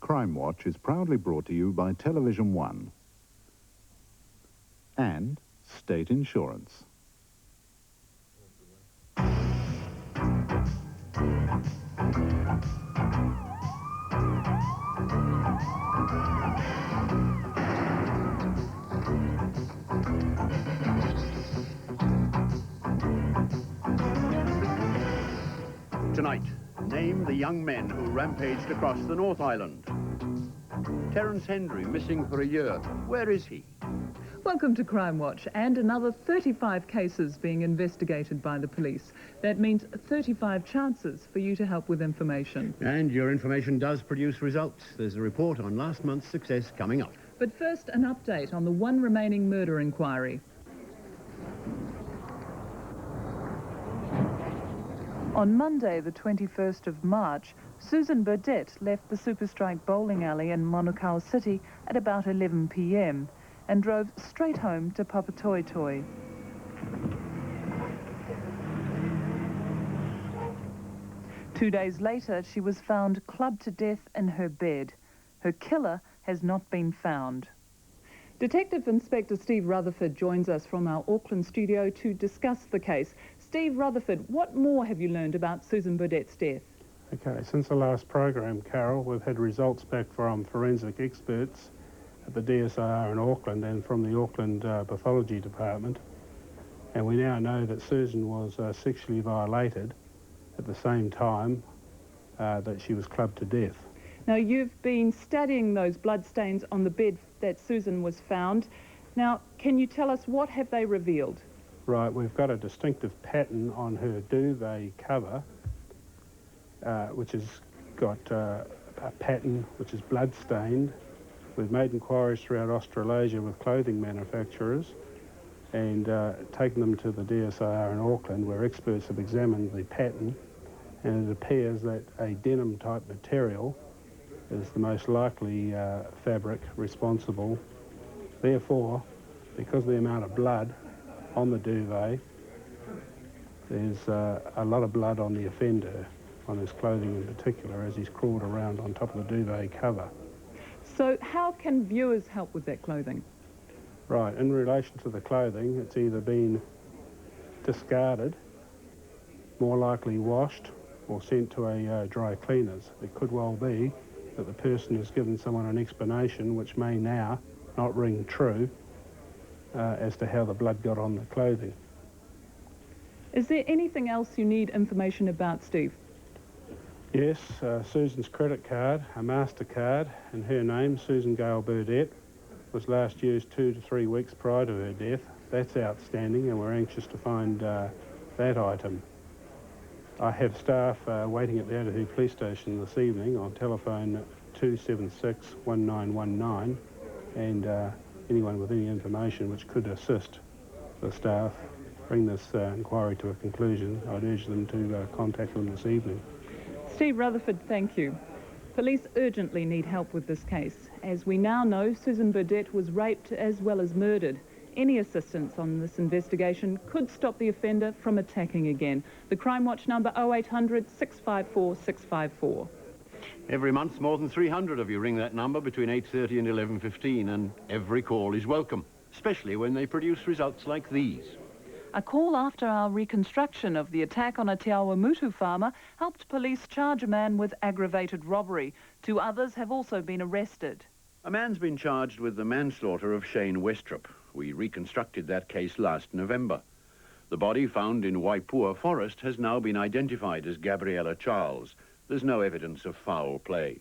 Crime Watch is proudly brought to you by Television One and State Insurance. Tonight, name the young men who rampaged across the North Island. Terence Hendry, missing for a year. Where is he? Welcome to Crime Watch, and another 35 cases being investigated by the police. That means 35 chances for you to help with information. And your information does produce results. There's a report on last month's success coming up. But first, an update on the one remaining murder inquiry. On Monday, the 21st of March, Susan Burdett left the Superstrike bowling alley in Manukau City at about 11 p.m. and drove straight home to Papatoetoe. Two days later, she was found clubbed to death in her bed. Her killer has not been found. Detective Inspector Steve Rutherford joins us from our Auckland studio to discuss the case. Steve Rutherford, what more have you learned about Susan Burdett's death? Okay, since the last program, Carol, we've had results back from forensic experts at the DSIR in Auckland and from the Auckland Pathology Department. And we now know that Susan was sexually violated at the same time that she was clubbed to death. Now, you've been studying those bloodstains on the bed that Susan was found. Now, can you tell us what have they revealed? Right, we've got a distinctive pattern on her duvet cover, which has got a pattern which is blood-stained. We've made inquiries throughout Australasia with clothing manufacturers and taken them to the DSIR in Auckland, where experts have examined the pattern, and it appears that a denim-type material is the most likely fabric responsible. Therefore, because of the amount of blood on the duvet, there's a lot of blood on the offender, on his clothing in particular, as he's crawled around on top of the duvet cover. So how can viewers help with that clothing? Right, in relation to the clothing, it's either been discarded, more likely washed, or sent to a dry cleaners. It could well be that the person has given someone an explanation which may now not ring true as to how the blood got on the clothing. Is there anything else you need information about, Steve? Yes, Susan's credit card, a MasterCard, in her name, Susan Gale Burdett, was last used 2 to 3 weeks prior to her death. That's outstanding, and we're anxious to find that item. I have staff waiting at the Otahuhu Police Station this evening on telephone 276-1919, and anyone with any information which could assist the staff bring this inquiry to a conclusion, I'd urge them to contact them this evening. Steve Rutherford, thank you. Police urgently need help with this case. As we now know, Susan Burdett was raped as well as murdered. Any assistance on this investigation could stop the offender from attacking again. The Crime Watch number 0800 654 654. Every month, more than 300 of you ring that number between 8:30 and 11:15, and every call is welcome, especially when they produce results like these. A call after our reconstruction of the attack on a Te Awamutu farmer helped police charge a man with aggravated robbery. 2 others have also been arrested. A man's been charged with the manslaughter of Shane Westrup. We reconstructed that case last November. The body found in Waipua Forest has now been identified as Gabriella Charles. There's no evidence of foul play.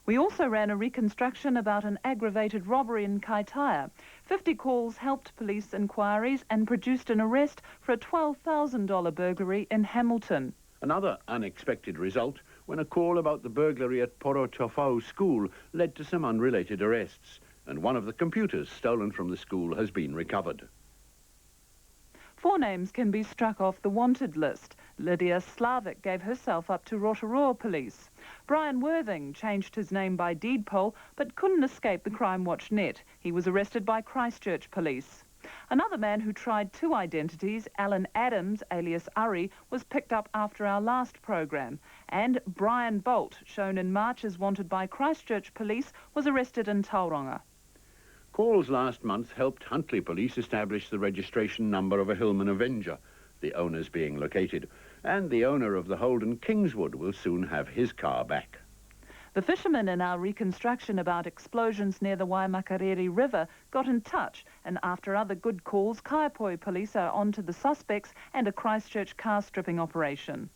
We also ran a reconstruction about an aggravated robbery in Kaitaia. 50 calls helped police inquiries and produced an arrest for a $12,000 burglary in Hamilton. Another unexpected result when a call about the burglary at Porotofau School led to some unrelated arrests, and one of the computers stolen from the school has been recovered. 4 names can be struck off the wanted list. Lydia Slavic gave herself up to Rotorua police. Brian Worthing changed his name by deed poll but couldn't escape the Crime Watch net. He was arrested by Christchurch police. Another man who tried two identities, Alan Adams, alias Urry, was picked up after our last program. And Brian Bolt, shown in March as wanted by Christchurch Police, was arrested in Tauranga. Calls last month helped Huntly Police establish the registration number of a Hillman Avenger, the owners being located. And the owner of the Holden Kingswood will soon have his car back. The fishermen in our reconstruction about explosions near the Waimakariri River got in touch, and after other good calls, Kaiapoi Police are on to the suspects and a Christchurch car stripping operation.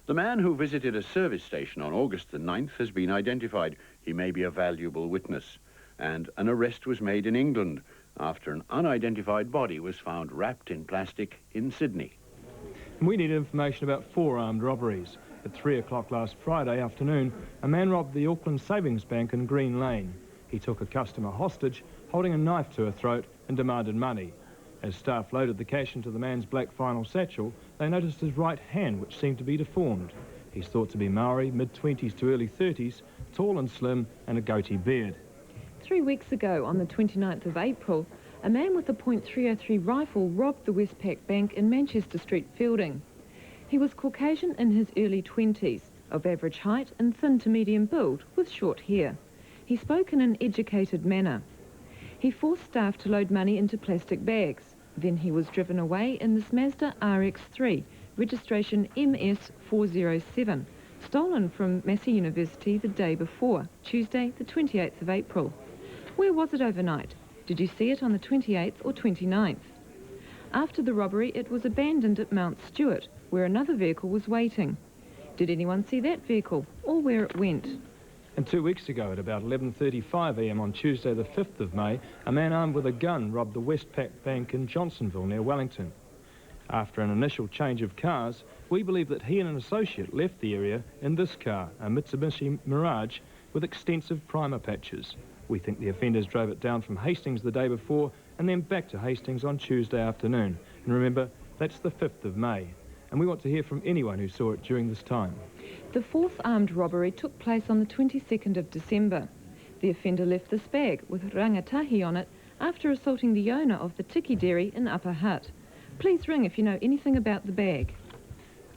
The man who visited a service station on August the 9th has been identified. He may be a valuable witness. And an arrest was made in England after an unidentified body was found wrapped in plastic in Sydney. We need information about 4 armed robberies. At 3 o'clock last Friday afternoon, a man robbed the Auckland Savings Bank in Green Lane. He took a customer hostage, holding a knife to her throat, and demanded money. As staff loaded the cash into the man's black flannel satchel, they noticed his right hand, which seemed to be deformed. He's thought to be Maori, mid-20s to early 30s, tall and slim, and a goatee beard. 3 weeks ago, on the 29th of April, a man with a .303 rifle robbed the Westpac Bank in Manchester Street, Fielding. He was Caucasian in his early 20s, of average height and thin to medium build, with short hair. He spoke in an educated manner. He forced staff to load money into plastic bags. Then he was driven away in this Mazda RX-3, registration MS407, stolen from Massey University the day before, Tuesday the 28th of April. Where was it overnight? Did you see it on the 28th or 29th? After the robbery, it was abandoned at Mount Stewart, where another vehicle was waiting. Did anyone see that vehicle or where it went? And 2 weeks ago, at about 11:35 a.m. on Tuesday the 5th of May, a man armed with a gun robbed the Westpac Bank in Johnsonville near Wellington. After an initial change of cars, we believe that he and an associate left the area in this car, a Mitsubishi Mirage, with extensive primer patches. We think the offenders drove it down from Hastings the day before and then back to Hastings on Tuesday afternoon. And remember, that's the 5th of May. And we want to hear from anyone who saw it during this time. The fourth armed robbery took place on the 22nd of December. The offender left this bag with rangatahi on it after assaulting the owner of the Tiki Dairy in Upper Hutt. Please ring if you know anything about the bag.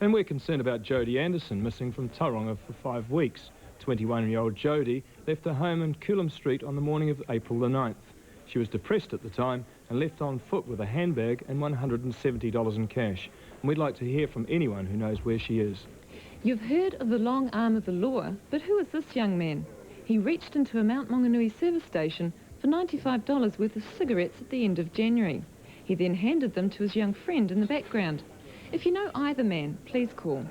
And we're concerned about Jodie Anderson, missing from Tauranga for 5 weeks. 21-year-old Jodie left her home in Coolum Street on the morning of April the 9th. She was depressed at the time and left on foot with a handbag and $170 in cash. And we'd like to hear from anyone who knows where she is. You've heard of the long arm of the law, but who is this young man? He reached into a Mount Maunganui service station for $95 worth of cigarettes at the end of January. He then handed them to his young friend in the background. If you know either man, please call.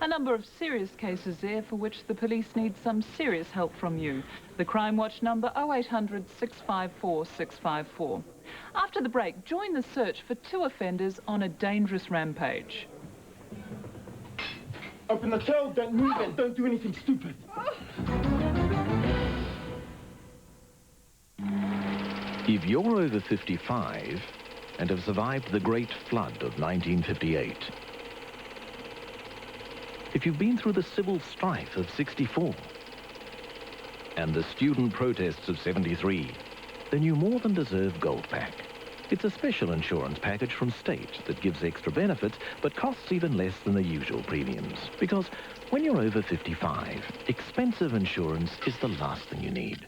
A number of serious cases there for which the police need some serious help from you. The Crime Watch number 0800 654 654. After the break, join the search for 2 offenders on a dangerous rampage. Open the till, don't move it, don't do anything stupid. If you're over 55 and have survived the Great Flood of 1958, if you've been through the civil strife of 64 and the student protests of 73, then you more than deserve Goldpack. It's a special insurance package from State that gives extra benefits but costs even less than the usual premiums. Because when you're over 55, expensive insurance is the last thing you need.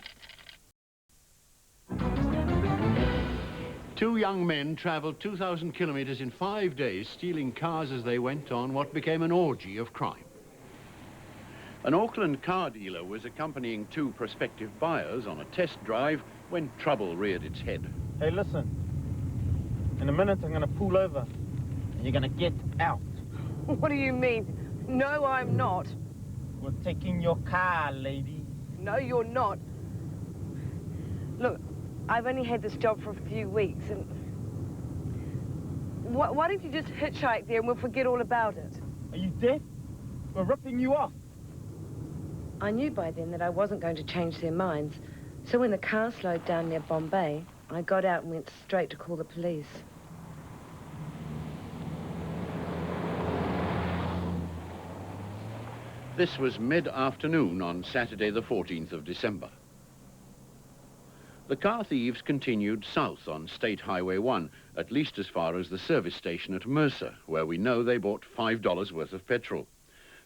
2 young men travelled 2,000 kilometres in 5 days, stealing cars as they went on what became an orgy of crime. An Auckland car dealer was accompanying 2 prospective buyers on a test drive when trouble reared its head. Hey, listen. In a minute, I'm going to pull over, and you're going to get out. What do you mean? No, I'm not. We're taking your car, lady. No, you're not. Look, I've only had this job for a few weeks, and... Why don't you just hitchhike there and we'll forget all about it? Are you deaf? We're ripping you off. I knew by then that I wasn't going to change their minds, so when the car slowed down near Bombay, I got out and went straight to call the police. This was mid-afternoon on Saturday the 14th of December. The car thieves continued south on State Highway 1, at least as far as the service station at Mercer, where we know they bought $5 worth of petrol.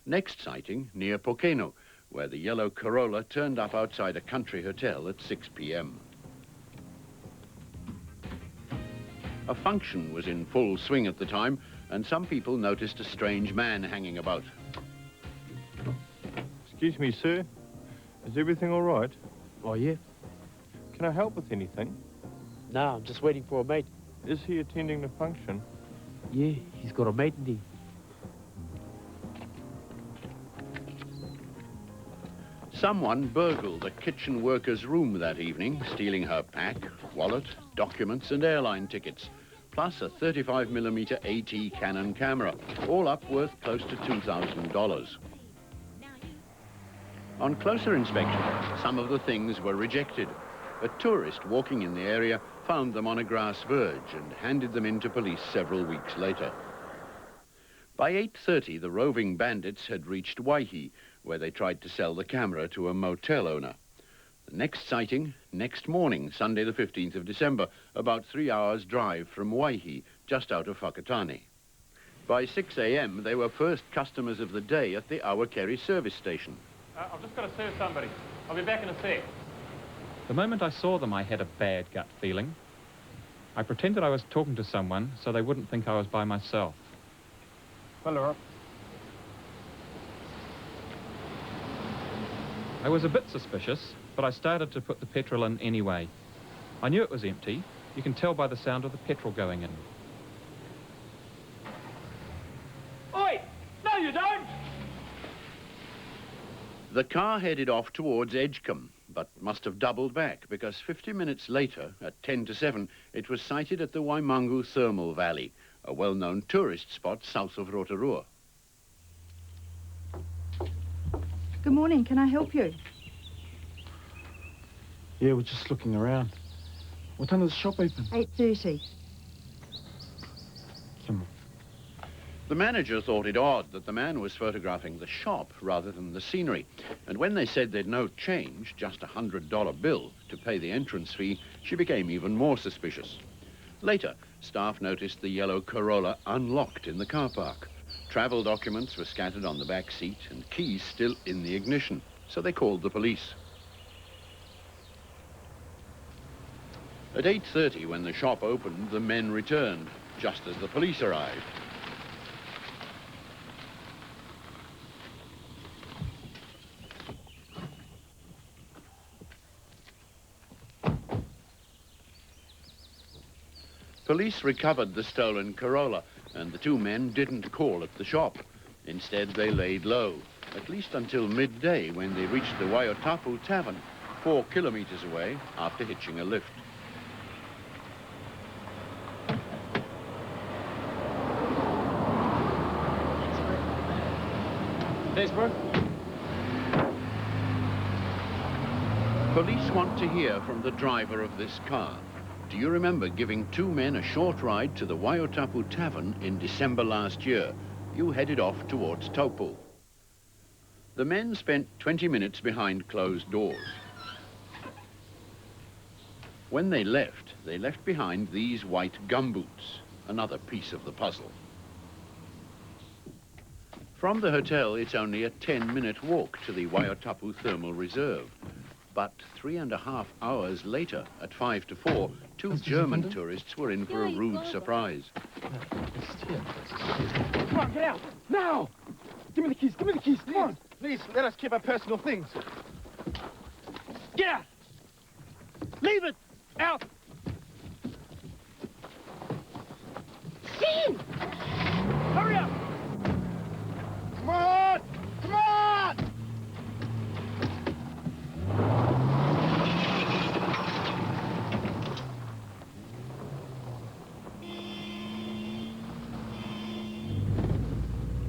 Next sighting, near Pokeno, where the yellow Corolla turned up outside a country hotel at 6 p.m. A function was in full swing at the time, and some people noticed a strange man hanging about. Excuse me, sir. Is everything all right? Oh, yeah? Can I help with anything? No, I'm just waiting for a mate. Is he attending the function? Yeah, he's got a mate in there. Someone burgled a kitchen worker's room that evening, stealing her pack, wallet, documents and airline tickets, plus a 35mm AT Canon camera, all up worth close to $2,000. On closer inspection, some of the things were rejected. A tourist walking in the area found them on a grass verge and handed them in to police several weeks later. By 8:30, the roving bandits had reached Waihi, where they tried to sell the camera to a motel owner. The next sighting, next morning, Sunday the 15th of December, about 3 hours' drive from Waihi, just out of Whakatane. By 6 a.m., they were first customers of the day at the Awakeri service station. I've just got to serve somebody. I'll be back in a sec. The moment I saw them, I had a bad gut feeling. I pretended I was talking to someone so they wouldn't think I was by myself. Hello. I was a bit suspicious, but I started to put the petrol in anyway. I knew it was empty. You can tell by the sound of the petrol going in. Oi! No, you don't! The car headed off towards Edgecombe, but must have doubled back because 50 minutes later, at 10 to 7, it was sighted at the Waimangu Thermal Valley, a well-known tourist spot south of Rotorua. Good morning, can I help you? Yeah, we're just looking around. What time does the shop open? 8:30. Come on. The manager thought it odd that the man was photographing the shop rather than the scenery. And when they said they'd no change, just a $100 bill to pay the entrance fee, she became even more suspicious. Later, staff noticed the yellow Corolla unlocked in the car park. Travel documents were scattered on the back seat and keys still in the ignition, so they called the police. At 8:30, when the shop opened, the men returned, just as the police arrived. Police recovered the stolen Corolla, and the two men didn't call at the shop. Instead, they laid low, at least until midday when they reached the Waiotapu Tavern, 4 kilometers away, after hitching a lift. Thanks, bro. Police want to hear from the driver of this car. Do you remember giving 2 men a short ride to the Waiotapu Tavern in December last year? You headed off towards Taupo. The men spent 20 minutes behind closed doors. When they left behind these white gumboots, another piece of the puzzle. From the hotel, it's only a 10-minute walk to the Waiotapu Thermal Reserve. But 3.5 hours later, at 5 to 4, 2 German tourists were in for a rude surprise. Come on, get out! Now! Give me the keys, come on! Please, let us keep our personal things. Get out! Leave it! Out! Ian! Hurry up! Come on! Come on!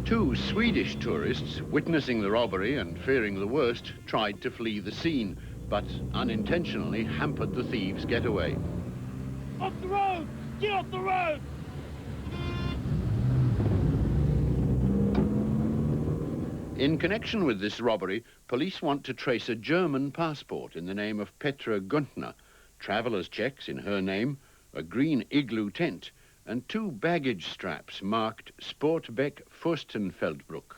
Two Swedish tourists, witnessing the robbery and fearing the worst, tried to flee the scene, but unintentionally hampered the thieves' getaway. Off the road! Get off the road! In connection with this robbery, police want to trace a German passport in the name of Petra Guntner, traveller's checks in her name, a green igloo tent, and 2 baggage straps marked Sportbeck Fürstenfeldbruck.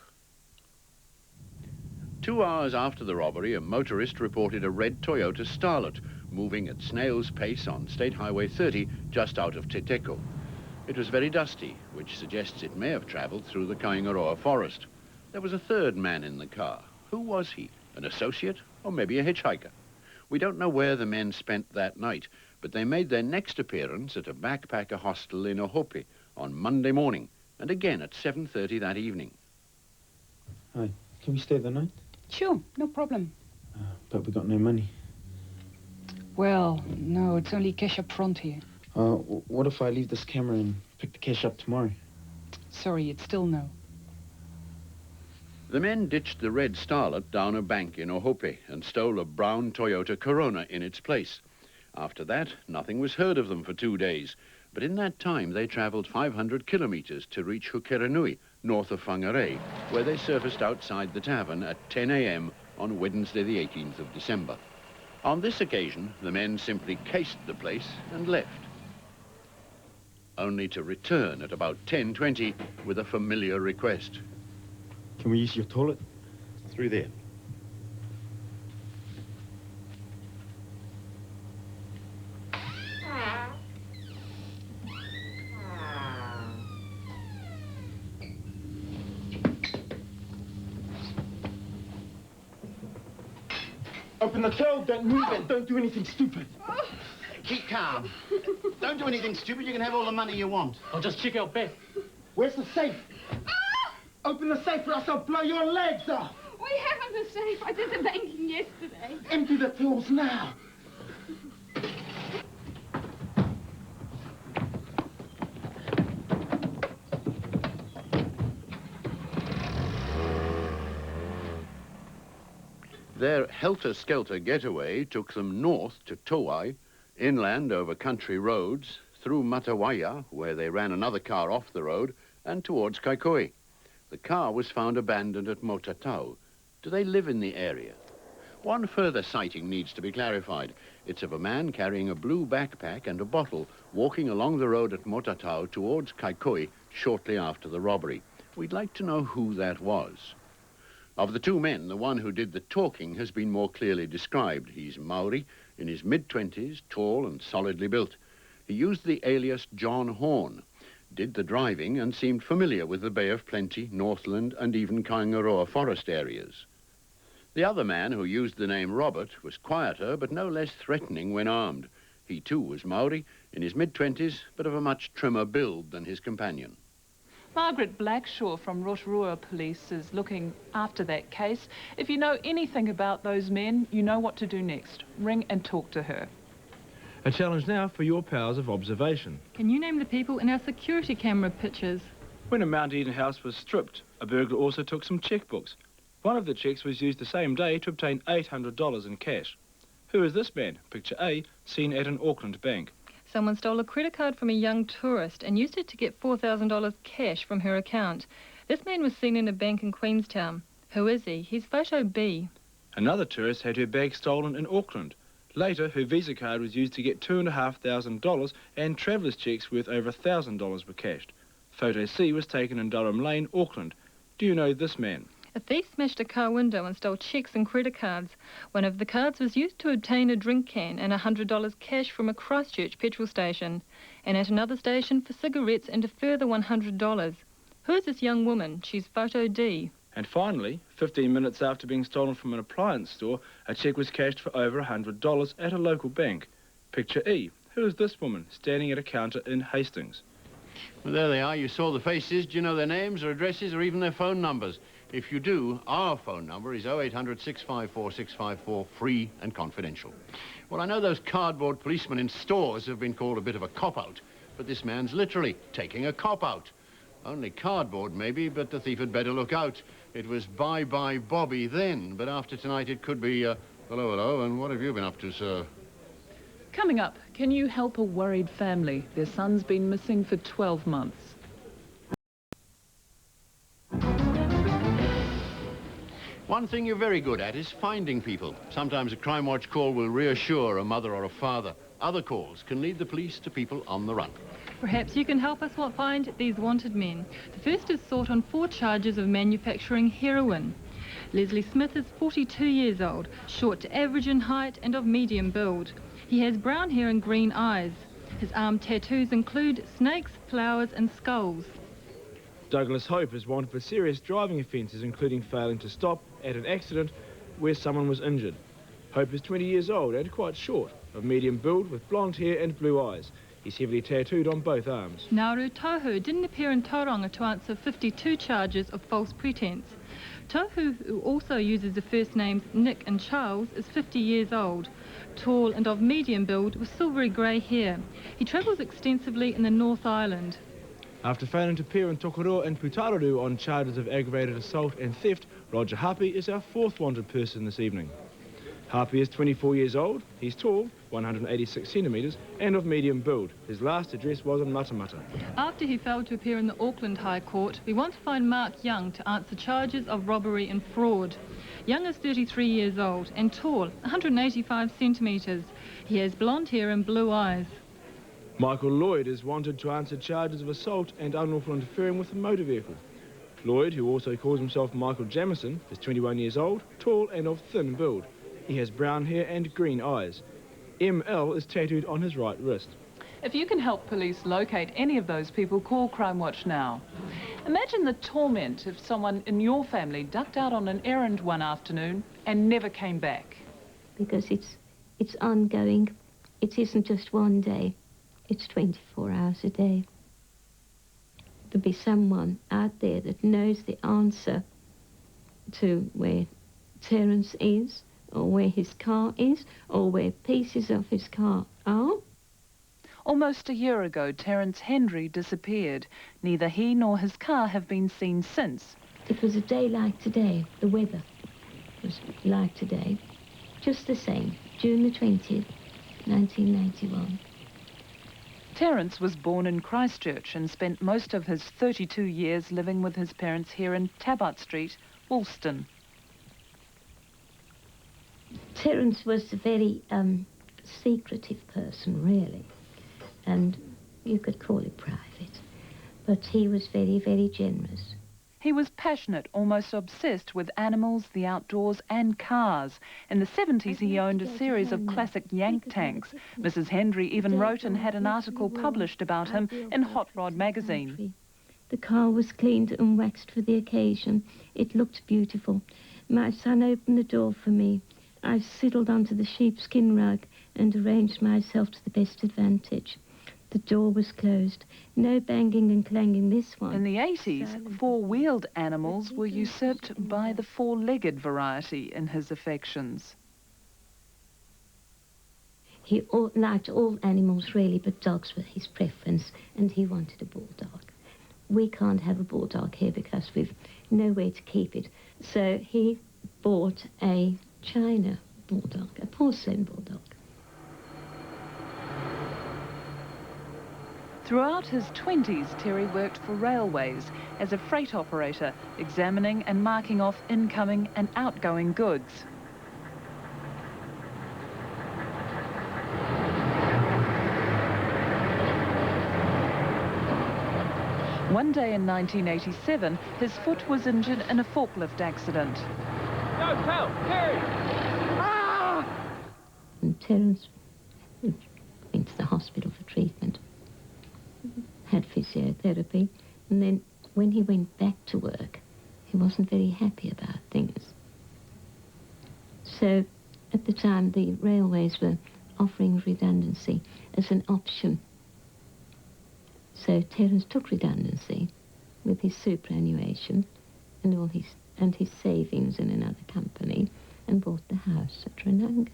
2 hours after the robbery, a motorist reported a red Toyota Starlet moving at snail's pace on State Highway 30 just out of Teteko. It was very dusty, which suggests it may have travelled through the Kaingaroa forest. There was a 3rd man in the car. Who was he? An associate or maybe a hitchhiker? We don't know where the men spent that night, but they made their next appearance at a backpacker hostel in Ohope on Monday morning, and again at 7:30 that evening. Hi, can we stay the night? Sure, no problem. But we got no money. Well, no, it's only cash up front here. What if I leave this camera and pick the cash up tomorrow? Sorry, it's still no. The men ditched the red Starlet down a bank in Ohope and stole a brown Toyota Corona in its place. After that, nothing was heard of them for 2 days, but in that time they travelled 500 kilometres to reach Hukeranui, north of Whangarei, where they surfaced outside the tavern at 10 a.m. on Wednesday the 18th of December. On this occasion, the men simply cased the place and left, only to return at about 10:20 with a familiar request. Can we use your toilet? Through there. Open the till, don't move it, don't do anything stupid. Keep calm. Don't do anything stupid, you can have all the money you want. I'll just check out back. Where's the safe? Open the safe or else I'll blow your legs off. We haven't the safe. I did the banking yesterday. Empty the tills now. Their helter-skelter getaway took them north to Towai, inland over country roads, through Matawaya, where they ran another car off the road, and towards Kaikoui. The car was found abandoned at Motatau. Do they live in the area? One further sighting needs to be clarified. It's of a man carrying a blue backpack and a bottle walking along the road at Motatau towards Kaikoui shortly after the robbery. We'd like to know who that was. Of the 2 men, the one who did the talking has been more clearly described. He's Maori, in his mid-20s, tall and solidly built. He used the alias John Horn, did the driving and seemed familiar with the Bay of Plenty, Northland and even Kaingaroa forest areas. The other man, who used the name Robert, was quieter but no less threatening when armed. He too was Maori, in his mid-20s, but of a much trimmer build than his companion. Margaret Blackshaw from Rotorua Police is looking after that case. If you know anything about those men, you know what to do next. Ring and talk to her. A challenge now for your powers of observation. Can you name the people in our security camera pictures? When a Mount Eden house was stripped, a burglar also took some checkbooks. One of the checks was used the same day to obtain $800 in cash. Who is this man? Picture A, seen at an Auckland bank. Someone stole a credit card from a young tourist and used it to get $4,000 cash from her account. This man was seen in a bank in Queenstown. Who is he? He's photo B. Another tourist had her bag stolen in Auckland. Later, her Visa card was used to get $2,500 and traveller's checks worth over $1,000 were cashed. Photo C was taken in Durham Lane, Auckland. Do you know this man? A thief smashed a car window and stole cheques and credit cards. One of the cards was used to obtain a drink can and $100 cash from a Christchurch petrol station, and at another station for cigarettes and a further $100. Who is this young woman? She's photo D. And finally, 15 minutes after being stolen from an appliance store, a cheque was cashed for over $100 at a local bank. Picture E. Who is this woman standing at a counter in Hastings? Well, there they are. You saw the faces. Do you know their names or addresses or even their phone numbers? If you do, our phone number is 0800 654 654, free and confidential. Well, I know those cardboard policemen in stores have been called a bit of a cop-out, but this man's literally taking a cop-out. Only cardboard, maybe, but the thief had better look out. It was bye-bye Bobby then, but after tonight it could be, hello, hello, and what have you been up to, sir? Coming up, can you help a worried family? Their son's been missing for 12 months. One thing you're very good at is finding people. Sometimes a Crime Watch call will reassure a mother or a father. Other calls can lead the police to people on the run. Perhaps you can help us find these wanted men. The first is sought on 4 charges of manufacturing heroin. Leslie Smith is 42 years old, short to average in height and of medium build. He has brown hair and green eyes. His arm tattoos include snakes, flowers and skulls. Douglas Hope is wanted for serious driving offences, including failing to stop at an accident where someone was injured. Hope is 20 years old and quite short, of medium build with blonde hair and blue eyes. He's heavily tattooed on both arms. Nauru Tohu didn't appear in Tauranga to answer 52 charges of false pretense. Tohu, who also uses the first names Nick and Charles, is 50 years old, tall and of medium build with silvery grey hair. He travels extensively in the North Island. After failing to appear in Tokoroa and Putaroru on charges of aggravated assault and theft, Roger Hapi is our 4th wanted person this evening. Hapi is 24 years old, he's tall, 186 centimetres, and of medium build. His last address was in Matamata. After he failed to appear in the Auckland High Court, we want to find Mark Young to answer charges of robbery and fraud. Young is 33 years old and tall, 185 centimetres. He has blonde hair and blue eyes. Michael Lloyd is wanted to answer charges of assault and unlawful interfering with a motor vehicle. Lloyd, who also calls himself Michael Jamison, is 21 years old, tall and of thin build. He has brown hair and green eyes. ML is tattooed on his right wrist. If you can help police locate any of those people, call Crime Watch now. Imagine the torment if someone in your family ducked out on an errand one afternoon and never came back. Because it's ongoing. It isn't just one day. It's 24 hours a day. There'll be someone out there that knows the answer to where Terence is, or where his car is, or where pieces of his car are. Almost a year ago, Terence Hendry disappeared. Neither he nor his car have been seen since. It was a day like today. The weather was like today. Just the same. June the 20th, 1991. Terence was born in Christchurch and spent most of his 32 years living with his parents here in Tabart Street, Woolston. Terence was a very secretive person, really, and you could call it private, but he was very, very generous. He was passionate, almost obsessed with animals, the outdoors and cars. In the 70s he owned a series of classic Yank tanks. Mrs. Hendry even wrote and had an article published about him in Hot Rod magazine. The car was cleaned and waxed for the occasion. It looked beautiful. My son opened the door for me. I sidled onto the sheepskin rug and arranged myself to the best advantage. The door was closed. No banging and clanging this one. In the 80s, four-wheeled animals were usurped by the four-legged variety in his affections. He liked all animals, really, but dogs were his preference, and he wanted a bulldog. We can't have a bulldog here because we've nowhere to keep it. So he bought a China bulldog, a porcelain bulldog. Throughout his 20s, Terry worked for railways as a freight operator, examining and marking off incoming and outgoing goods. One day in 1987, his foot was injured in a forklift accident. No, help! Terry! Ah! And Terence went to the hospital for treatment. Had physiotherapy, and then when he went back to work, he wasn't very happy about things. So at the time, the railways were offering redundancy as an option. So Terence took redundancy with his superannuation and his savings in another company and bought the house at Runanga.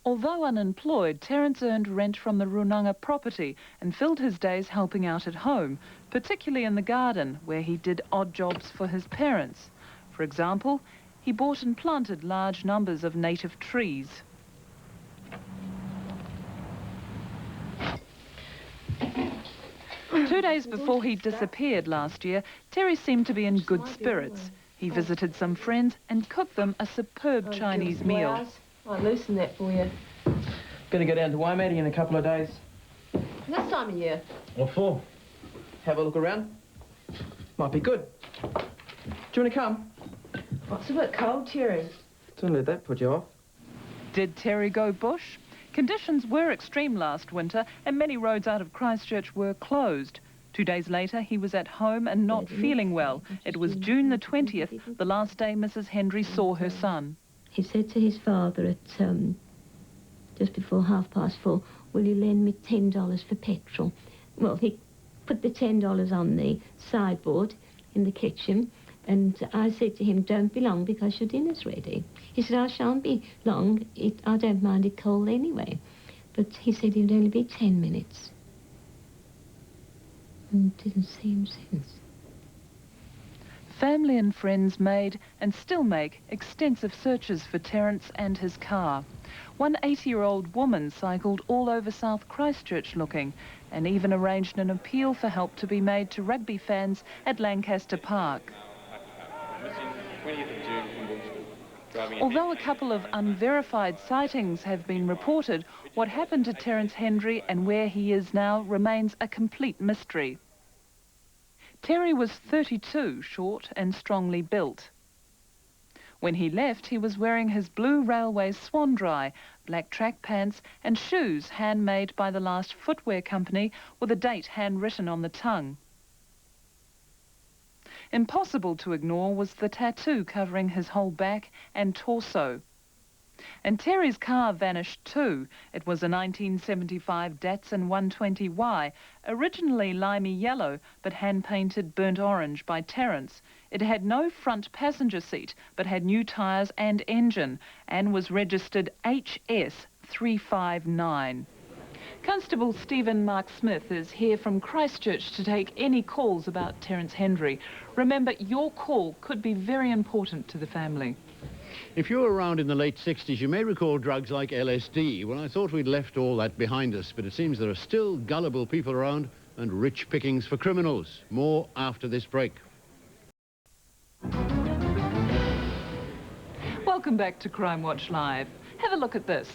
Although unemployed, Terence earned rent from the Runanga property and filled his days helping out at home, particularly in the garden, where he did odd jobs for his parents. For example, he bought and planted large numbers of native trees. Two days before he disappeared last year, Terry seemed to be in good spirits. He visited some friends and cooked them a superb Chinese meal. I'll loosen that for you. Gonna go down to Waimate in a couple of days. This time of year. What for? Have a look around. Might be good. Do you want to come? Oh, it's a bit cold, Terry. Don't let that put you off. Did Terry go bush? Conditions were extreme last winter and many roads out of Christchurch were closed. 2 days later, he was at home and not feeling well. It was June the 20th, the last day Mrs. Hendry saw her son. He said to his father at just before 4:30, will you lend me $10 for petrol? Well, he put the $10 on the sideboard in the kitchen, and I said to him, don't be long because your dinner's ready. He said, I shan't be long. I don't mind it cold anyway. But he said it would only be 10 minutes. And didn't see him since. Family and friends made, and still make, extensive searches for Terence and his car. One 80-year-old woman cycled all over South Christchurch looking, and even arranged an appeal for help to be made to rugby fans at Lancaster Park. Although a couple of unverified sightings have been reported, what happened to Terence Hendry and where he is now remains a complete mystery. Terry was 32, short and strongly built. When he left, he was wearing his blue Railways Swan Dry, black track pants and shoes handmade by the last footwear company with a date handwritten on the tongue. Impossible to ignore was the tattoo covering his whole back and torso. And Terry's car vanished too. It was a 1975 Datsun 120Y, originally limey yellow but hand-painted burnt orange by Terence. It had no front passenger seat but had new tyres and engine and was registered HS359. Constable Stephen Mark Smith is here from Christchurch to take any calls about Terence Hendry. Remember, your call could be very important to the family. If you were around in the late 60s, you may recall drugs like LSD. Well, I thought we'd left all that behind us, but it seems there are still gullible people around and rich pickings for criminals. More after this break. Welcome back to Crime Watch Live. Have a look at this.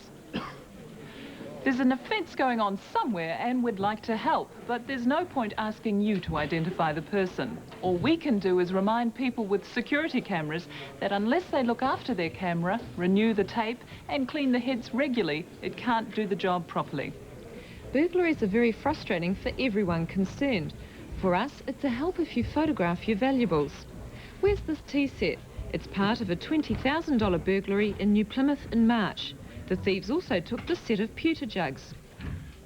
There's an offence going on somewhere and we'd like to help, but there's no point asking you to identify the person. All we can do is remind people with security cameras that unless they look after their camera, renew the tape and clean the heads regularly, it can't do the job properly. Burglaries are very frustrating for everyone concerned. For us, it's a help if you photograph your valuables. Where's this tea set? It's part of a $20,000 burglary in New Plymouth in March. The thieves also took this set of pewter jugs.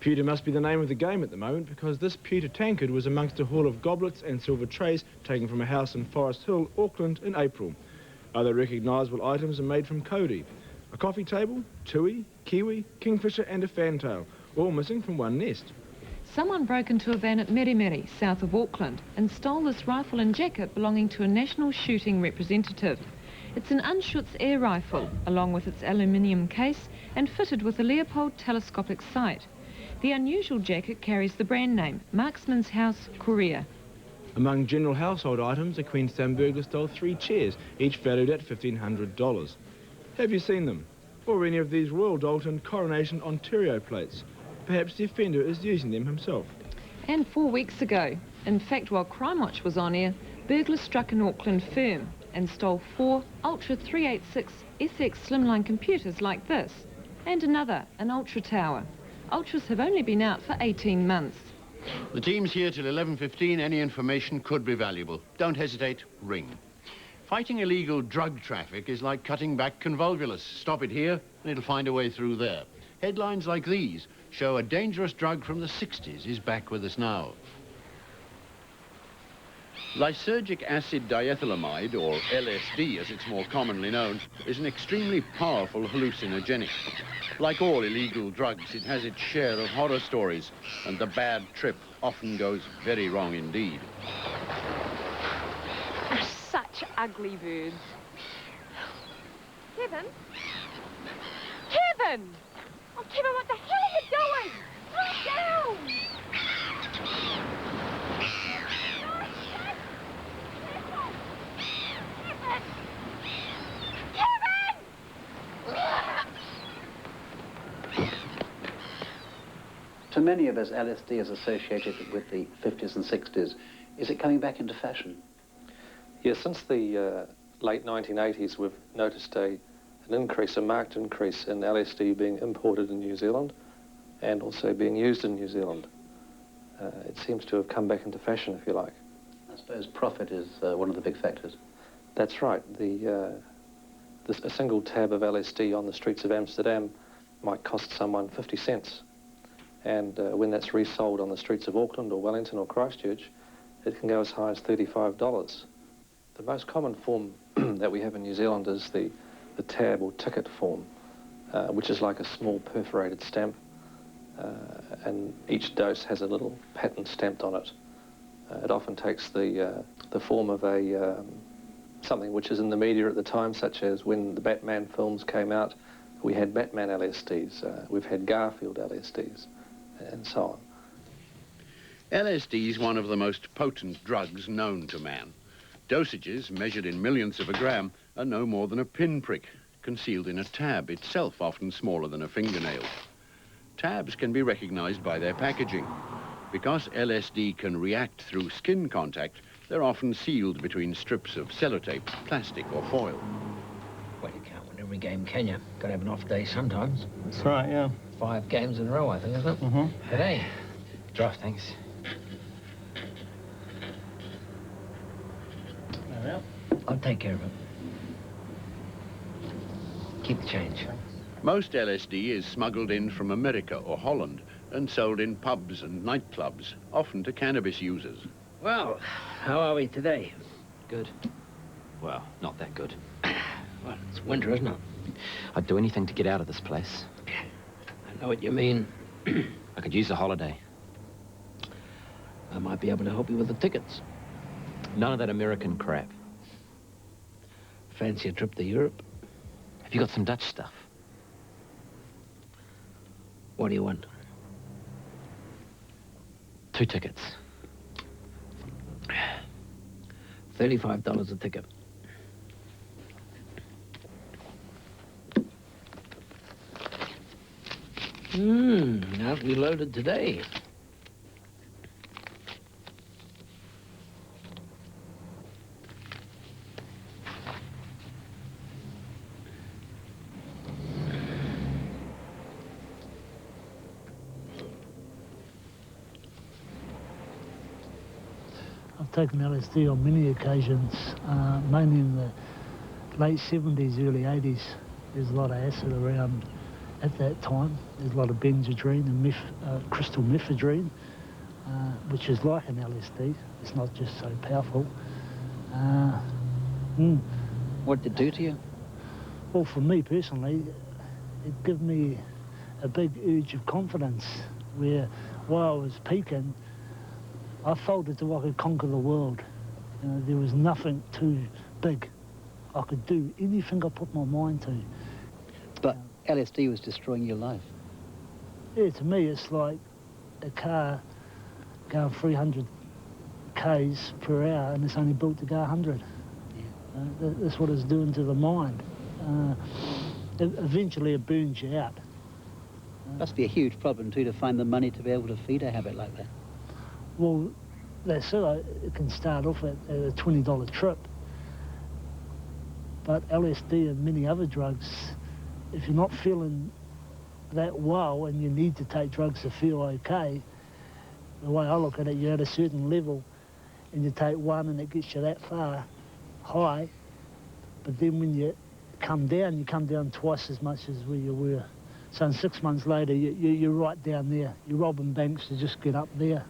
Pewter must be the name of the game at the moment because this pewter tankard was amongst a haul of goblets and silver trays taken from a house in Forest Hill, Auckland in April. Other recognisable items are made from Cody. A coffee table, tui, kiwi, kingfisher and a fantail, all missing from one nest. Someone broke into a van at Meremere, south of Auckland, and stole this rifle and jacket belonging to a national shooting representative. It's an Anschutz air rifle, along with its aluminium case and fitted with a Leopold telescopic sight. The unusual jacket carries the brand name, Marksman's House, Korea. Among general household items, a Queenstown burglar stole 3 chairs, each valued at $1,500. Have you seen them? Or any of these Royal Dalton Coronation Ontario plates? Perhaps the offender is using them himself. And 4 weeks ago, in fact while Crime Watch was on air, burglars struck an Auckland firm and stole 4 Ultra 386 SX slimline computers like this, and another, an Ultra Tower. Ultras have only been out for 18 months. The team's here till 11:15. Any information could be valuable. Don't hesitate, ring. Fighting illegal drug traffic is like cutting back convolvulus. Stop it here, and it'll find a way through there. Headlines like these show a dangerous drug from the 60s is back with us now. Lysergic acid diethylamide, or LSD as it's more commonly known, is an extremely powerful hallucinogenic. Like all illegal drugs, it has its share of horror stories, and the bad trip often goes very wrong indeed. They're such ugly birds. Kevin? Kevin! Oh, Kevin, what the hell are you doing? Calm down! Kevin! To many of us, LSD is associated with the 50s and 60s. Is it coming back into fashion? Yeah, since the late 1980s, we've noticed a marked increase in LSD being imported in New Zealand and also being used in New Zealand. It seems to have come back into fashion, if you like. I suppose profit is one of the big factors. That's right. A single tab of LSD on the streets of Amsterdam might cost someone 50 cents. And when that's resold on the streets of Auckland or Wellington or Christchurch, it can go as high as $35. The most common form that we have in New Zealand is the tab or ticket form, which is like a small perforated stamp, and each dose has a little pattern stamped on it. It often takes the form of something which is in the media at the time, such as when the Batman films came out, we had Batman LSDs, we've had Garfield LSDs, and so on. LSD is one of the most potent drugs known to man. Dosages, measured in millionths of a gram, are no more than a pinprick, concealed in a tab, itself often smaller than a fingernail. Tabs can be recognized by their packaging. Because LSD can react through skin contact, they're often sealed between strips of sellotape, plastic or foil. Well, you can't win every game, can you? Gotta have an off day sometimes. That's right, yeah. 5 games in a row, I think, isn't it? Mm-hmm. Today. Draft, thanks. I'll take care of it. Keep the change. Most LSD is smuggled in from America or Holland and sold in pubs and nightclubs, often to cannabis users. Well, how are we today? Good. Well, not that good. Well, it's winter, isn't it? I'd do anything to get out of this place. I know what you mean. I could use a holiday. I might be able to help you with the tickets. None of that American crap. Fancy a trip to Europe? Have you got some Dutch stuff? What do you want? 2 tickets. $35 a ticket. Aren't we loaded today? I've taken LSD on many occasions, mainly in the late 70s, early 80s. There's a lot of acid around at that time. There's a lot of benzodrine and crystal mephedrine, which is like an LSD. It's not just so powerful. What did it do to you? Well, for me personally, it gave me a big urge of confidence where, while I was peaking, I felt as though I could conquer the world. You know, there was nothing too big. I could do anything I put my mind to. But LSD was destroying your life. Yeah, to me it's like a car going 300 k's per hour and it's only built to go 100. Yeah. That's what it's doing to the mind. Eventually it burns you out. Must be a huge problem too to find the money to be able to feed a habit like that. Well, that's it. It can start off at a $20 trip. But LSD and many other drugs, if you're not feeling that well and you need to take drugs to feel okay, the way I look at it, you're at a certain level and you take one and it gets you that far high, but then when you come down twice as much as where you were. So in 6 months later, you're right down there. You're robbing banks to just get up there.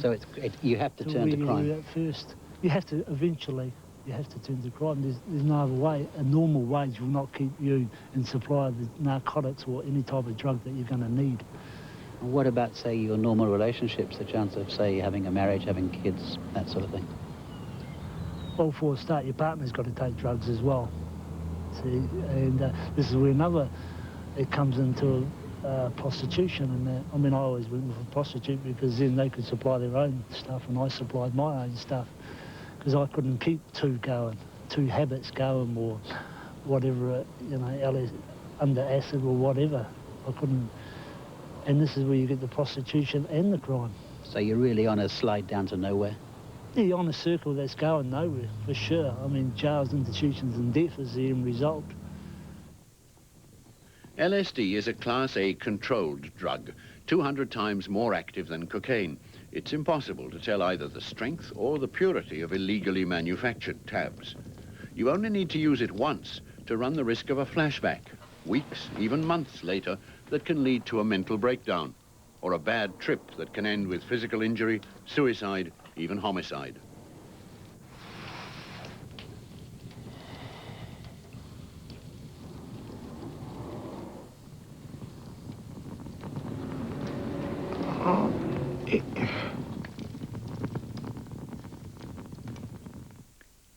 So you have to turn to crime. At first, you have to eventually. You have to turn to crime. There's no other way. A normal wage will not keep you in supply of the narcotics or any type of drug that you're going to need. And what about, say, your normal relationships? The chance of, say, having a marriage, having kids, that sort of thing. Well, for a start, your partner's got to take drugs as well. See, and this is where it comes into prostitution. And I mean, I always went with a prostitute because then they could supply their own stuff and I supplied my own stuff because I couldn't keep two habits going or whatever, you know, under acid or whatever. I And this is where you get the prostitution and the crime. So you're really on a slide down to nowhere? Yeah, you're on a circle that's going nowhere, for sure. I mean, jails, institutions and death is the end result. LSD is a Class A controlled drug, 200 times more active than cocaine. It's impossible to tell either the strength or the purity of illegally manufactured tabs. You only need to use it once to run the risk of a flashback, weeks, even months later, that can lead to a mental breakdown, or a bad trip that can end with physical injury, suicide, even homicide.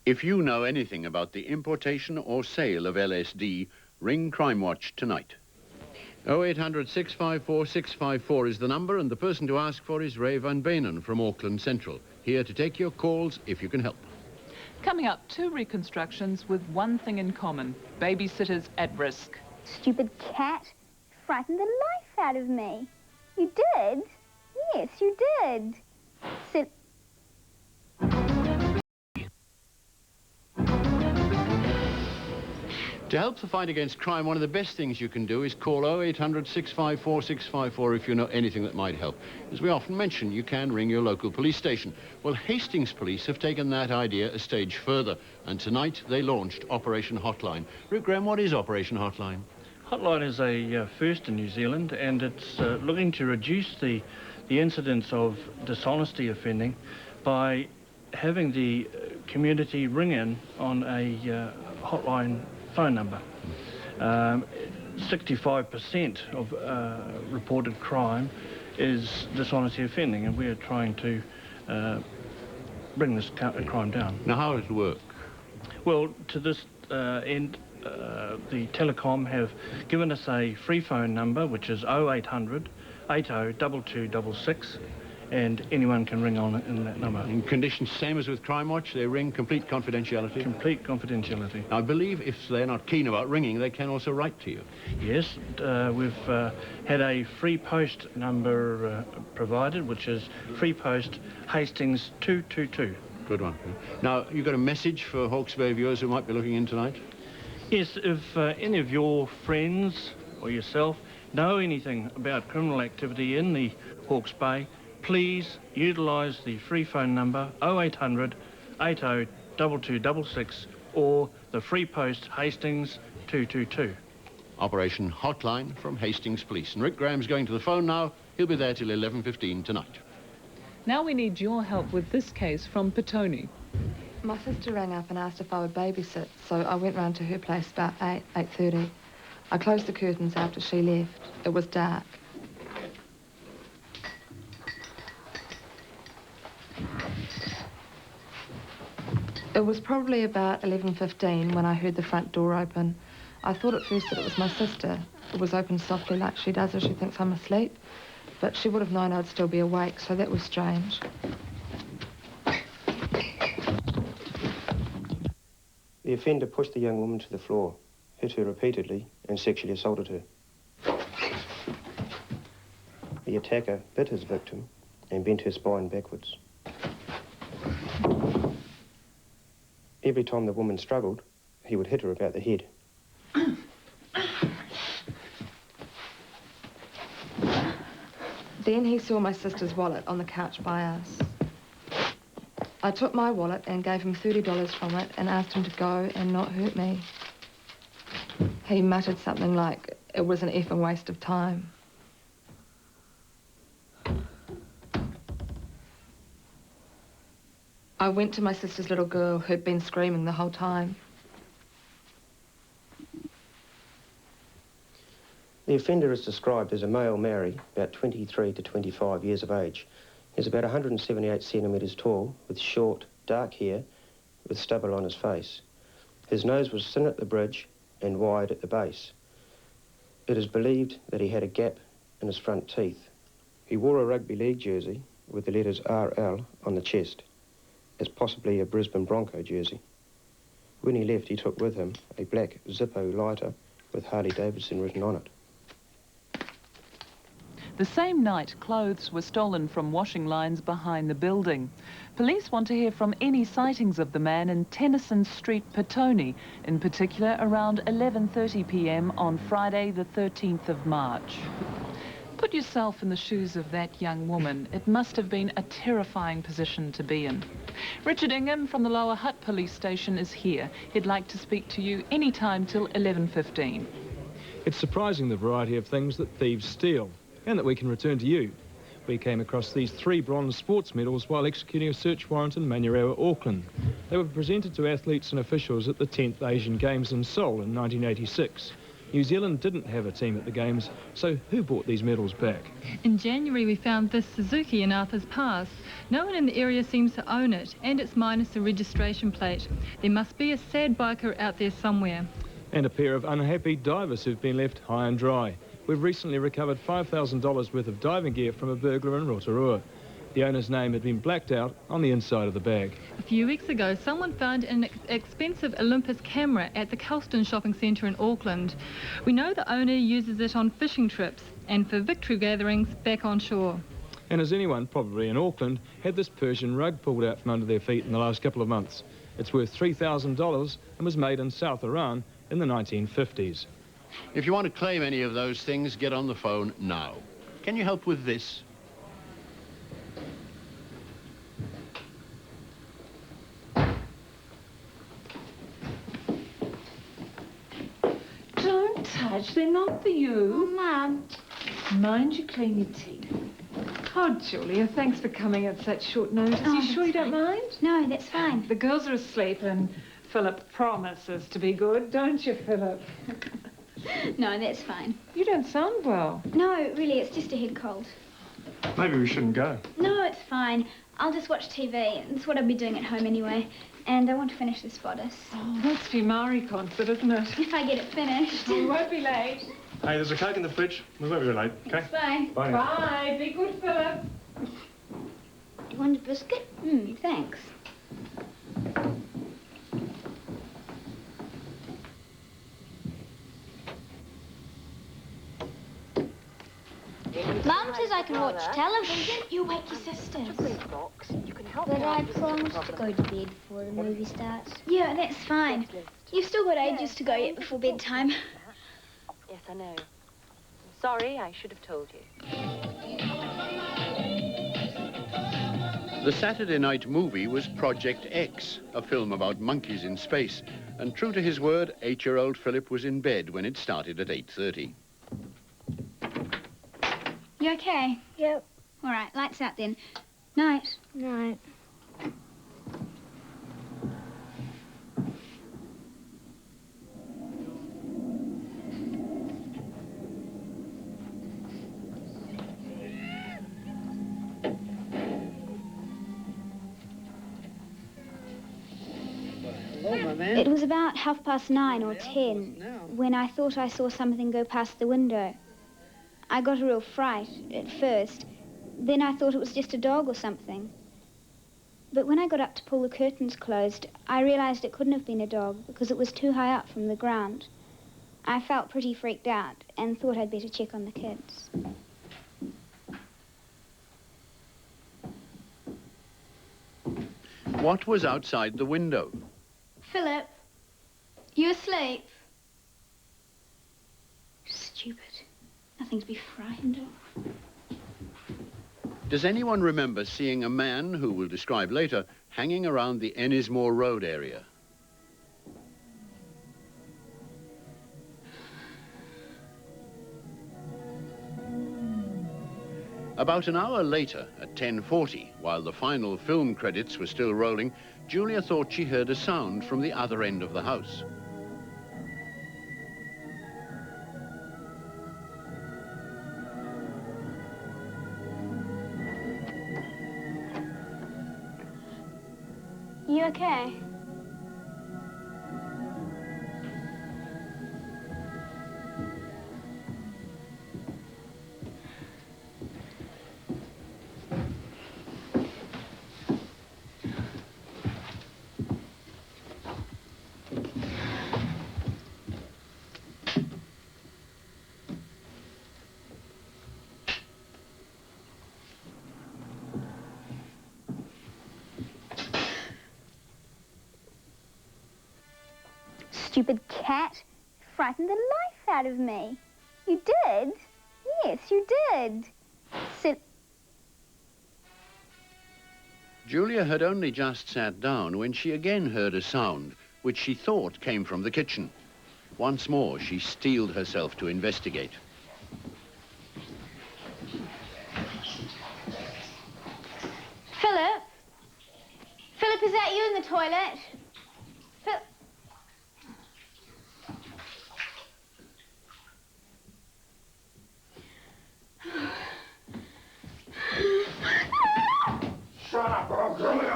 If you know anything about the importation or sale of LSD, ring Crime Watch tonight. 0800 654 654 is the number, and the person to ask for is Ray Van Benen from Auckland Central, here to take your calls if you can help. Coming up, 2 reconstructions with one thing in common: babysitters at risk. Stupid cat. Frightened the life out of me. You did? Yes, you did. Sit. To help the fight against crime, one of the best things you can do is call 0800 654 654 if you know anything that might help. As we often mention, you can ring your local police station. Well, Hastings Police have taken that idea a stage further, and tonight they launched Operation Hotline. Rick Graham, what is Operation Hotline? Hotline is a first in New Zealand, and it's looking to reduce the incidence of dishonesty offending by having the community ring in on a hotline phone number. 65% of reported crime is dishonesty offending, and we're trying to bring this crime down. Now, how does it work? Well, to this end, the Telecom have given us a free phone number, which is 0800 80 2266, and anyone can ring on in that number. In conditions same as with Crime Watch, they ring complete confidentiality? Complete confidentiality. I believe if they're not keen about ringing, they can also write to you. Yes, we've had a free post number provided, which is free post Hastings 222. Good one. Now, you've got a message for Hawke's Bay viewers who might be looking in tonight? Yes, if any of your friends or yourself know anything about criminal activity in the Hawke's Bay, please utilise the free phone number 0800 80 2266 or the free post Hastings 222. Operation Hotline from Hastings Police. And Rick Graham's going to the phone now. He'll be there till 11:15 tonight. Now we need your help with this case from Petone. My sister rang up and asked if I would babysit, so I went round to her place about 8:30. I closed the curtains after she left. It was dark. It was probably about 11:15 when I heard the front door open. I thought at first that it was my sister. It was opened softly like she does if she thinks I'm asleep, but she would have known I'd still be awake, so that was strange. The offender pushed the young woman to the floor, hit her repeatedly, and sexually assaulted her. The attacker bit his victim and bent her spine backwards. Every time the woman struggled, he would hit her about the head. Then he saw my sister's wallet on the couch by us. I took my wallet and gave him $30 from it and asked him to go and not hurt me. He muttered something like, it was an effing waste of time. I went to my sister's little girl who'd been screaming the whole time. The offender is described as a male Maori, about 23 to 25 years of age. He's about 178 centimetres tall, with short, dark hair, with stubble on his face. His nose was thin at the bridge and wide at the base. It is believed that he had a gap in his front teeth. He wore a rugby league jersey with the letters RL on the chest, as possibly a Brisbane Bronco jersey. When he left, he took with him a black Zippo lighter with Harley Davidson written on it. The same night, clothes were stolen from washing lines behind the building. Police want to hear from any sightings of the man in Tennyson Street, Petone, in particular around 11:30 p.m. on Friday the 13th of March. Put yourself in the shoes of that young woman. It must have been a terrifying position to be in. Richard Ingham from the Lower Hutt Police Station is here. He'd like to speak to you any time till 11:15. It's surprising the variety of things that thieves steal, and that we can return to you. We came across these 3 bronze sports medals while executing a search warrant in Manurewa, Auckland. They were presented to athletes and officials at the 10th Asian Games in Seoul in 1986. New Zealand didn't have a team at the Games, so who brought these medals back? In January, we found this Suzuki in Arthur's Pass. No one in the area seems to own it, and it's minus a registration plate. There must be a sad biker out there somewhere. And a pair of unhappy divers who've been left high and dry. We've recently recovered $5,000 worth of diving gear from a burglar in Rotorua. The owner's name had been blacked out on the inside of the bag. A few weeks ago, someone found an expensive Olympus camera at the Kelston Shopping Centre in Auckland. We know the owner uses it on fishing trips and for victory gatherings back on shore. And has anyone, probably in Auckland, had this Persian rug pulled out from under their feet in the last couple of months? It's worth $3,000 and was made in South Iran in the 1950s. If you want to claim any of those things, get on the phone now. Can you help with this? Don't touch, they're not for you. Oh, Mum. Mind you clean your teeth. Oh, Julia, thanks for coming at such short notice. Oh, you sure you don't fine. mind? No, that's fine. The girls are asleep and Philip promises to be good, don't you, Philip? No, that's fine. You don't sound well. No, really, it's just a head cold. Maybe we shouldn't go. No, it's fine. I'll just watch TV. That's what I'll be doing at home anyway. And I want to finish this bodice. Oh, that's the Mari concert, isn't it? If I get it finished. We won't be late. Hey, there's a Coke in the fridge. We won't be late, okay? Bye. Bye. Bye. Be good, Philip. Do you want a biscuit? Thanks. Mum says I can watch television. You wake your sisters. But I promised to go to bed before the movie starts. Yeah, that's fine. You've still got ages to go yet before bedtime. Yes, I know. I'm sorry, I should have told you. The Saturday night movie was Project X, a film about monkeys in space. And true to his word, 8-year-old Philip was in bed when it started at 8:30. You okay? Yep. All right, lights out then. Night. Night. It was about 9:30 or 10 when I thought I saw something go past the window. I got a real fright at first. Then I thought it was just a dog or something. But when I got up to pull the curtains closed, I realized it couldn't have been a dog because it was too high up from the ground. I felt pretty freaked out and thought I'd better check on the kids. What was outside the window? Philip, you asleep? Stupid. Nothing to be frightened of. Does anyone remember seeing a man, who we'll describe later, hanging around the Ennismore Road area? About an hour later, at 10:40, while the final film credits were still rolling, Julia thought she heard a sound from the other end of the house. You okay? stupid cat. Frightened the life out of me. You did? Yes, you did. Julia had only just sat down when she again heard a sound which she thought came from the kitchen. Once more, she steeled herself to investigate. Philip? Philip, is that you in the toilet? Philip? Shut up, or I'll grill you.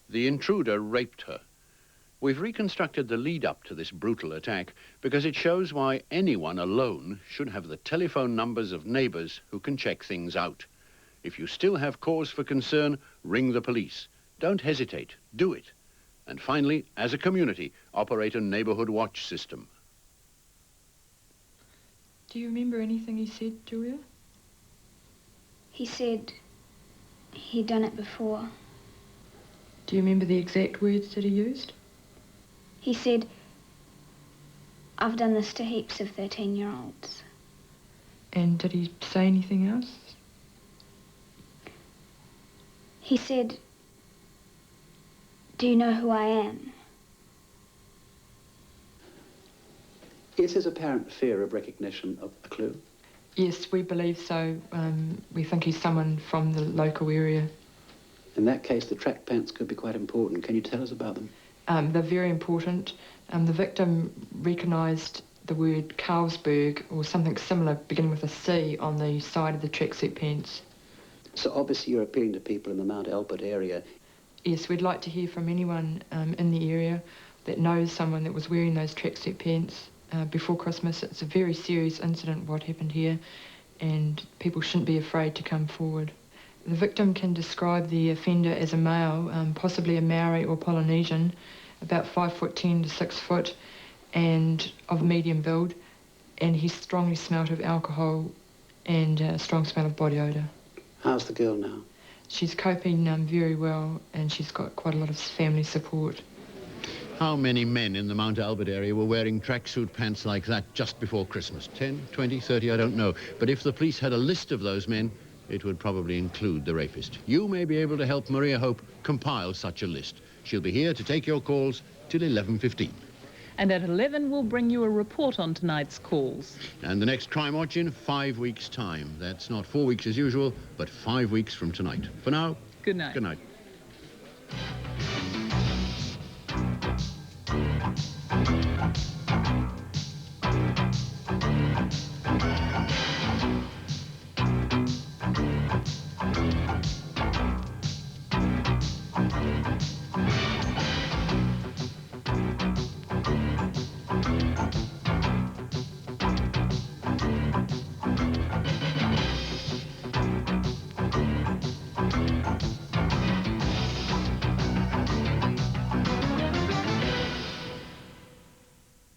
The intruder raped her. We've reconstructed the lead-up to this brutal attack because it shows why anyone alone should have the telephone numbers of neighbours who can check things out. If you still have cause for concern, ring the police. Don't hesitate. Do it. And finally, as a community, operate a neighbourhood watch system. Do you remember anything he said, Julia? He said he'd done it before. Do you remember the exact words that he used? He said, I've done this to heaps of 13-year-olds. And did he say anything else? He said, do you know who I am? Is his apparent fear of recognition a clue? Yes, we believe so. We think he's someone from the local area. In that case, the track pants could be quite important. Can you tell us about them? They're very important. The victim recognised the word Carlsberg or something similar beginning with a C on the side of the tracksuit pants. So obviously you're appealing to people in the Mount Albert area. Yes, we'd like to hear from anyone in the area that knows someone that was wearing those tracksuit pants before Christmas. It's a very serious incident, what happened here, and people shouldn't be afraid to come forward. The victim can describe the offender as a male, possibly a Maori or Polynesian, about 5'10" to 6 foot, and of medium build, and he strongly smelt of alcohol and a strong smell of body odour. How's the girl now? She's coping very well, and she's got quite a lot of family support. How many men in the Mount Albert area were wearing tracksuit pants like that just before Christmas? 10, 20, 30, I don't know. But if the police had a list of those men, it would probably include the rapist. You may be able to help Maria Hope compile such a list. She'll be here to take your calls till 11:15. And at 11, we'll bring you a report on tonight's calls. And the next Crime Watch in 5 weeks' time. That's not 4 weeks as usual, but 5 weeks from tonight. For now, good night. Good night.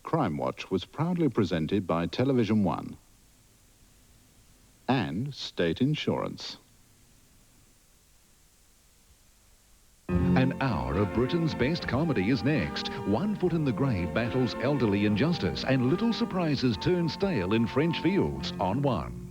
Crime Watch was proudly presented by Television One and State Insurance. An hour of Britain's best comedy is next. One Foot in the Grave battles elderly injustice and little surprises turn stale in French Fields on One.